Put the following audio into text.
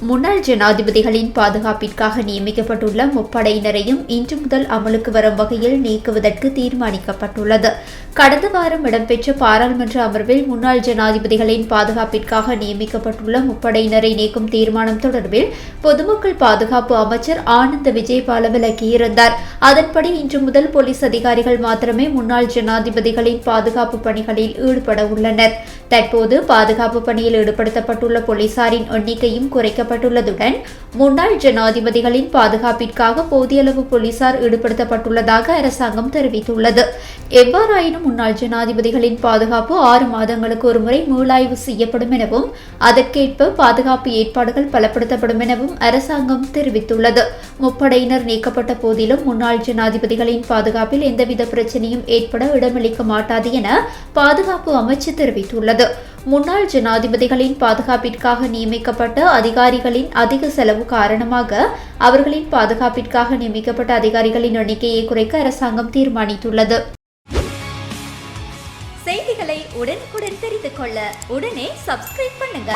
முன்னாள் ஜனாதிபதிகளின் பாதுகாப்பிற்காக நியமிக்கப்பட்டுள்ள முப்படையினரையும் இன்று முதல் அமலுக்கு வரும் வகையில் நீக்குவதற்கு தீர்மானிக்கப்பட்டுள்ளது. கடந்த வாரம் இடம்பெற்ற பாராளுமன்ற அமர்வில் முன்னாள் ஜனாதிபதிகளின் பாதுகாப்பிற்காக நியமிக்கப்பட்டுள்ள முப்படையினரை நீக்கும் தீர்மானம் தொடர்பில் பொதுமக்கள் பாதுகாப்பு அமைச்சர் ஆனந்த விஜயபால விளக்கியிருந்தார். அதன்படி இன்று முதல் போலீஸ் அதிகாரிகள் மாத்திரமே முன்னாள் ஜனாதிபதிகளின் பாதுகாப்பு பணிகளில் ஈடுபட உள்ளனர். தற்போது பாதுகாப்பு பணியில் ஈடுபடுத்தப்பட்டுள்ள போலீசாரின் எண்ணிக்கையும் குறைக்கப்பட்டுள்ளதுடன் முன்னாள் ஜனாதிபதிகளின் பாதுகாப்பிற்காக போதிய அளவு போலீசார் ஈடுபடுத்தப்பட்டுள்ளதாக அரசாங்கம் தெரிவித்துள்ளது. எவ்வாறாயினும் முன்னாள் ஜனாதிபதிகளின் பாதுகாப்பு 6 மாதங்களுக்கு ஒருமுறை மீளாய்வு செய்யப்படும் எனவும் அதற்கேற்ப பாதுகாப்பு ஏற்பாடுகள் பலப்படுத்தப்படும் எனவும் அரசாங்கம் தெரிவித்துள்ளது. முப்படையினர் நீக்கப்பட்ட போதிலும் முன்னாள் ஜனாதிபதிகளின் பாதுகாப்பில் எந்தவித பிரச்சனையும் ஏற்பட இடமளிக்க மாட்டாது என பாதுகாப்பு அமைச்சு தெரிவித்துள்ளது. முன்னாள் ஜனாதிபதிகளின் பாதுகாப்பிற்காக நியமிக்கப்பட்ட அதிகாரிகளின் அதிக செலவு காரணமாக அவர்களின் பாதுகாப்பிற்காக நியமிக்கப்பட்ட அதிகாரிகளின் எண்ணிக்கையை குறைக்க அரசாங்கம் தீர்மானித்துள்ளது. செய்திகளை உடனுக்குடன் தெரிந்து கொள்ள உடனே சப்ஸ்கிரைப் பண்ணுங்க.